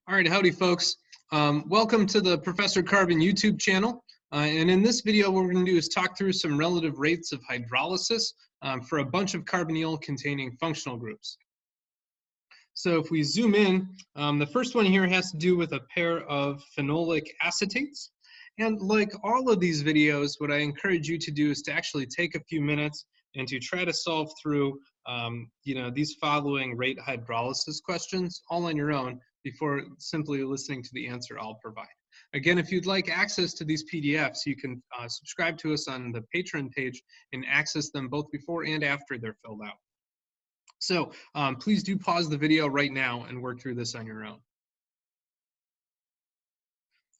All right, howdy folks. Welcome to the Professor Carbon YouTube channel. And in this video, what we're going to do is talk through some relative rates of hydrolysis for a bunch of carbonyl containing functional groups. So if we zoom in, the first one here has to do with a pair of phenolic acetates. And like all of these videos, what I encourage you to do is to actually take a few minutes and to try to solve through these following rate hydrolysis questions all on your own before simply listening to the answer I'll provide. Again, if you'd like access to these PDFs, you can subscribe to us on the Patreon page and access them both before and after they're filled out. So please do pause the video right now and work through this on your own.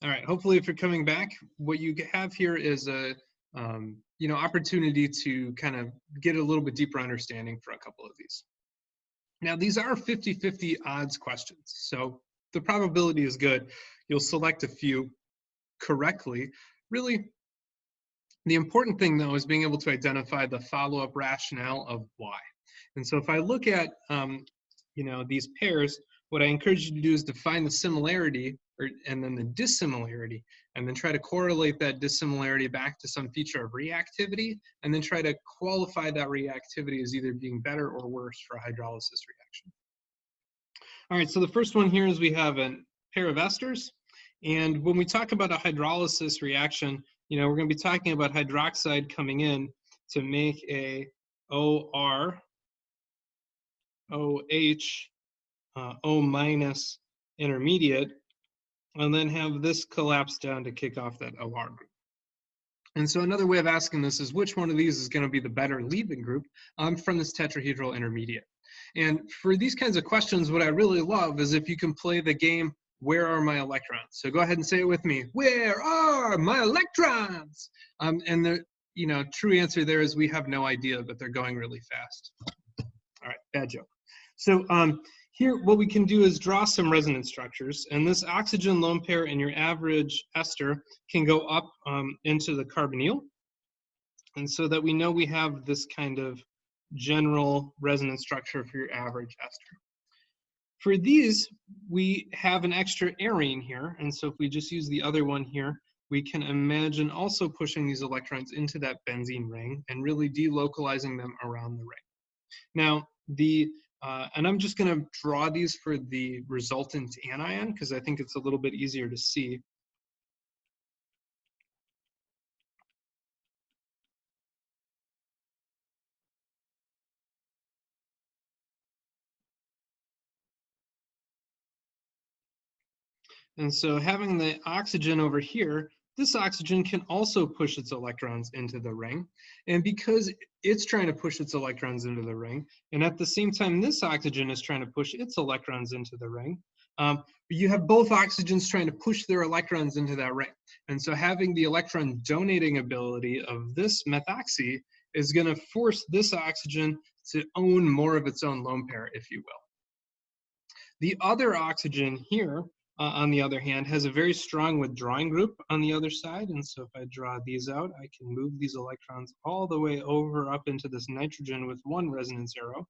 All right, hopefully if you're coming back, what you have here is a opportunity to kind of get a little bit deeper understanding for a couple of these. Now, these are 50-50 odds questions, so the probability is good. You'll select a few correctly. Really, the important thing, though, is being able to identify the follow-up rationale of why. And so if I look at, these pairs, what I encourage you to do is define the similarity and then the dissimilarity, and then try to correlate that dissimilarity back to some feature of reactivity, and then try to qualify that reactivity as either being better or worse for a hydrolysis reaction. All right, so the first one here is we have a pair of esters, and when we talk about a hydrolysis reaction, we're going to be talking about hydroxide coming in to make a OR, OH, O minus intermediate, and then have this collapse down to kick off that OR group. And so another way of asking this is which one of these is going to be the better leaving group from this tetrahedral intermediate. And for these kinds of questions, what I really love is if you can play the game, where are my electrons? So go ahead and say it with me, where are my electrons? And the true answer there is we have no idea, but they're going really fast. All right, bad joke. So here, what we can do is draw some resonance structures, and this oxygen lone pair in your average ester can go up into the carbonyl, and so that we know we have this kind of general resonance structure for your average ester. For these, we have an extra arene here, and so if we just use the other one here, we can imagine also pushing these electrons into that benzene ring and really delocalizing them around the ring. Now, and I'm just going to draw these for the resultant anion because I think it's a little bit easier to see. And so having the oxygen over here, this oxygen can also push its electrons into the ring. And because it's trying to push its electrons into the ring, and at the same time this oxygen is trying to push its electrons into the ring, you have both oxygens trying to push their electrons into that ring. And so having the electron donating ability of this methoxy is going to force this oxygen to own more of its own lone pair, if you will. The other oxygen here, on the other hand, has a very strong withdrawing group on the other side. And so if I draw these out, I can move these electrons all the way over up into this nitrogen with one resonance arrow.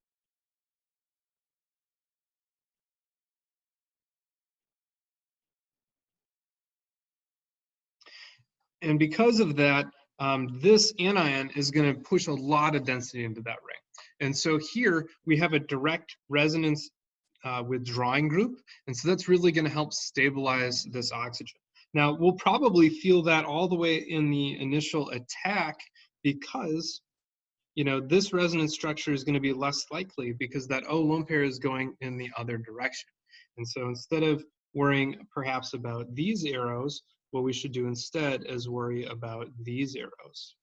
And because of that, this anion is going to push a lot of density into that ring. And so here we have a direct resonance withdrawing group. And so that's really going to help stabilize this oxygen. Now, we'll probably feel that all the way in the initial attack because, this resonance structure is going to be less likely because that O lone pair is going in the other direction. And so instead of worrying perhaps about these arrows, what we should do instead is worry about these arrows.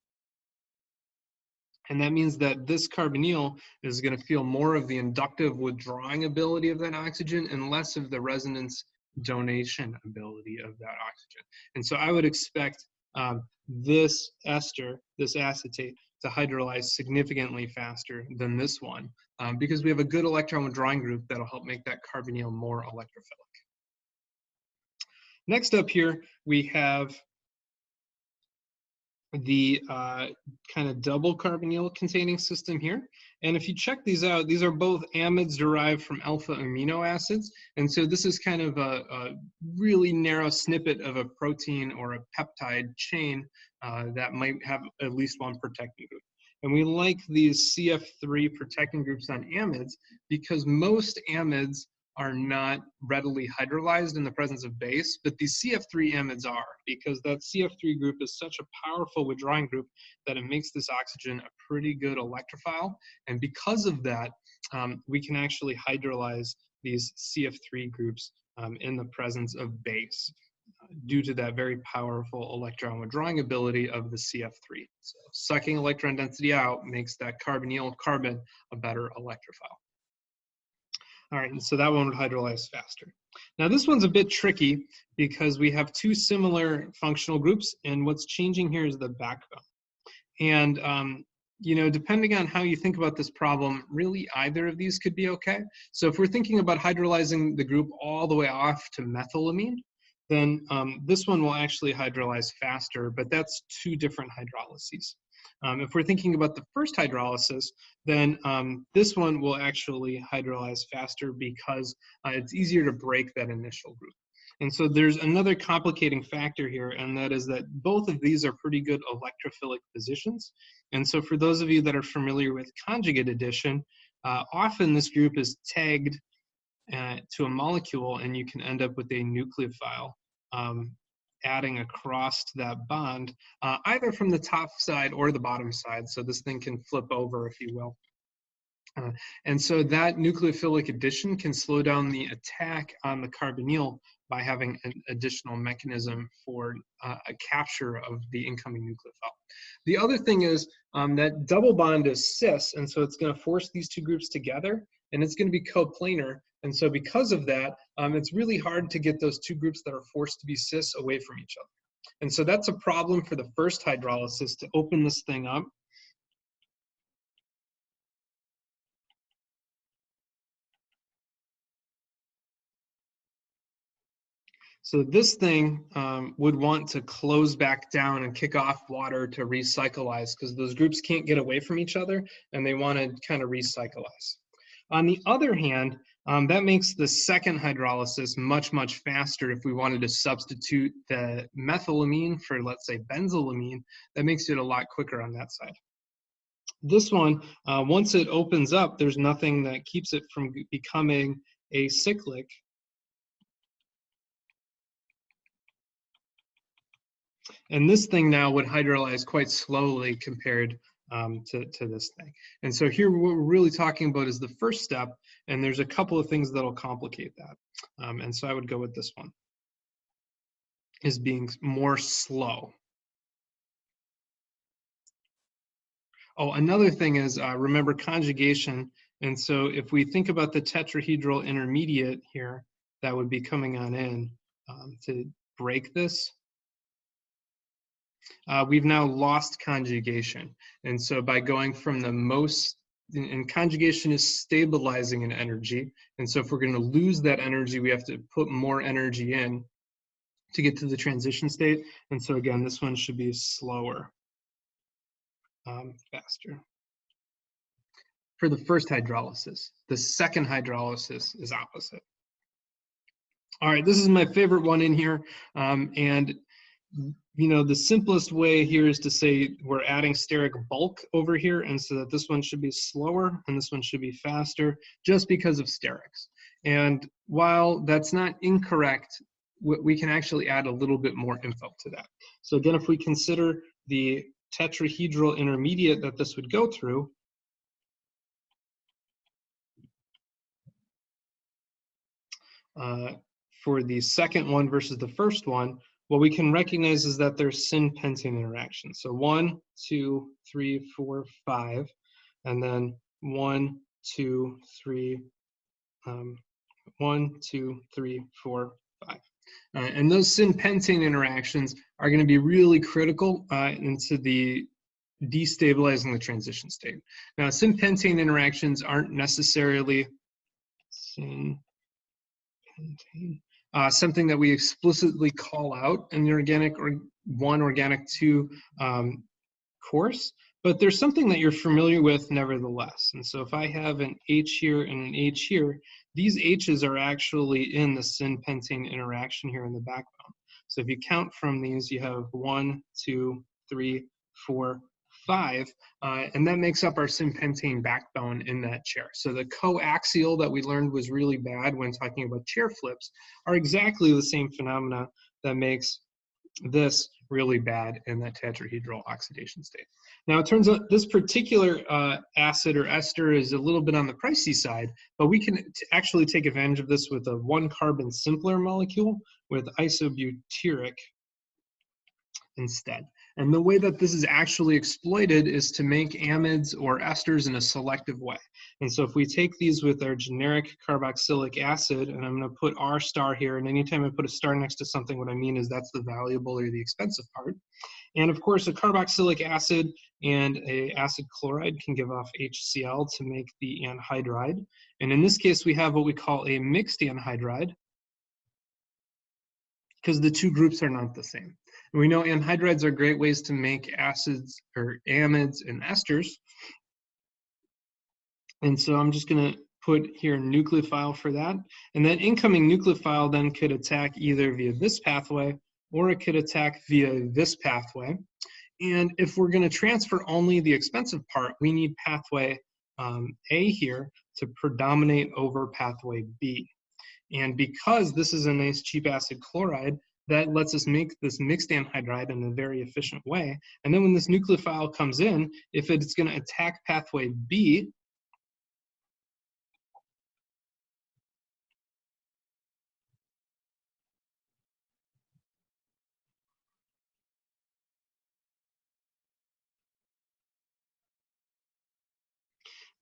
And that means that this carbonyl is going to feel more of the inductive withdrawing ability of that oxygen and less of the resonance donation ability of that oxygen. And so I would expect this ester, this acetate, to hydrolyze significantly faster than this one because we have a good electron withdrawing group that'll help make that carbonyl more electrophilic. Next up here, we have the kind of double carbonyl containing system here. And if you check these out, these are both amides derived from alpha amino acids. And so this is kind of a really narrow snippet of a protein or a peptide chain that might have at least one protecting group. And we like these CF3 protecting groups on amides because most amides are not readily hydrolyzed in the presence of base, but these CF3 amides are, because that CF3 group is such a powerful withdrawing group that it makes this oxygen a pretty good electrophile. And because of that, we can actually hydrolyze these CF3 groups in the presence of base due to that very powerful electron withdrawing ability of the CF3. So sucking electron density out makes that carbonyl carbon a better electrophile. All right, and so that one would hydrolyze faster. Now this one's a bit tricky because we have two similar functional groups, and what's changing here is the backbone. And you know, depending on how you think about this problem, really either of these could be okay. So if we're thinking about hydrolyzing the group all the way off to methylamine, then this one will actually hydrolyze faster, but that's two different hydrolyses. If we're thinking about the first hydrolysis, then this one will actually hydrolyze faster because it's easier to break that initial group. And so there's another complicating factor here, and that is that both of these are pretty good electrophilic positions. And so for those of you that are familiar with conjugate addition, often this group is tagged to a molecule, and you can end up with a nucleophile adding across that bond, either from the top side or the bottom side. So this thing can flip over, if you will. And so that nucleophilic addition can slow down the attack on the carbonyl by having an additional mechanism for a capture of the incoming nucleophile. The other thing is that double bond is cis, and so it's going to force these two groups together, and it's going to be coplanar. And so because of that, it's really hard to get those two groups that are forced to be cis away from each other. And so that's a problem for the first hydrolysis to open this thing up. So this thing would want to close back down and kick off water to recycleize because those groups can't get away from each other and they want to kind of recycleize. On the other hand, that makes the second hydrolysis much, much faster if we wanted to substitute the methylamine for, let's say, benzylamine. That makes it a lot quicker on that side. This one, once it opens up, there's nothing that keeps it from becoming acyclic. And this thing now would hydrolyze quite slowly compared to this thing. And so here what we're really talking about is the first step, and there's a couple of things that'll complicate that. And so I would go with this one, is being more slow. Oh, another thing is, remember conjugation. And so if we think about the tetrahedral intermediate here, that would be coming on in to break this. We've now lost conjugation. And so by going from the most, and conjugation is stabilizing an energy. And so if we're going to lose that energy, we have to put more energy in to get to the transition state. And so again, this one should be slower, faster. For the first hydrolysis, the second hydrolysis is opposite. All right, this is my favorite one in here. And you know, the simplest way here is to say we're adding steric bulk over here, and so that this one should be slower and this one should be faster just because of sterics. And while that's not incorrect, we can actually add a little bit more info to that. So again, if we consider the tetrahedral intermediate that this would go through, for the second one versus the first one, what we can recognize is that there's syn-pentane interactions. So 1, 2, 3, 4, 5, and then 1, 2, 3, 1, 2, 3, 4, 5. And those syn-pentane interactions are going to be really critical into the destabilizing the transition state. Now, syn-pentane interactions aren't necessarily something that we explicitly call out in the organic or 1, organic 2 course, but there's something that you're familiar with nevertheless. And so if I have an H here and an H here, these H's are actually in the syn-pentane interaction here in the backbone. So if you count from these, you have 1, 2, 3, 4, 5, and that makes up our syn-pentane backbone in that chair. So the coaxial that we learned was really bad when talking about chair flips are exactly the same phenomena that makes this really bad in that tetrahedral oxidation state. Now it turns out this particular acid or ester is a little bit on the pricey side, but we can actually take advantage of this with a 1-carbon simpler molecule with isobutyric instead. And the way that this is actually exploited is to make amides or esters in a selective way. And so if we take these with our generic carboxylic acid, and I'm going to put R star here, and anytime I put a star next to something, what I mean is that's the valuable or the expensive part. And of course, a carboxylic acid and a acid chloride can give off HCl to make the anhydride. And in this case, we have what we call a mixed anhydride, because the two groups are not the same. And we know anhydrides are great ways to make acids or amides and esters. And so I'm just going to put here nucleophile for that. And that incoming nucleophile then could attack either via this pathway or it could attack via this pathway. And if we're going to transfer only the expensive part, we need pathway A here to predominate over pathway B. And because this is a nice cheap acid chloride, that lets us make this mixed anhydride in a very efficient way. And then when this nucleophile comes in, if it's going to attack pathway B,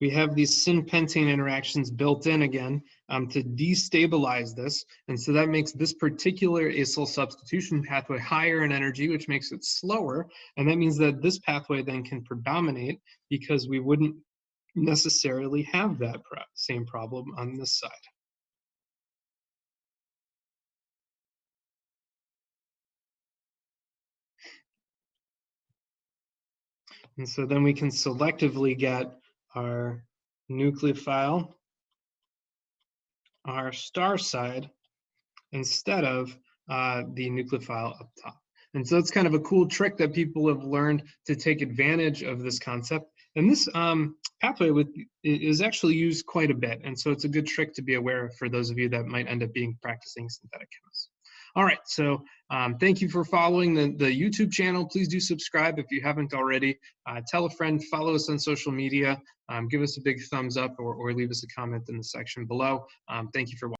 we have these syn-pentane interactions built in again to destabilize this. And so that makes this particular acyl substitution pathway higher in energy, which makes it slower. And that means that this pathway then can predominate because we wouldn't necessarily have that same problem on this side. And so then we can selectively get our nucleophile, our star side, instead of the nucleophile up top. And so it's kind of a cool trick that people have learned to take advantage of this concept. And this pathway is actually used quite a bit. And so it's a good trick to be aware of for those of you that might end up being practicing synthetic chemists. All right, so thank you for following the YouTube channel. Please do subscribe if you haven't already. Tell a friend, follow us on social media, give us a big thumbs up or leave us a comment in the section below. Thank you for watching.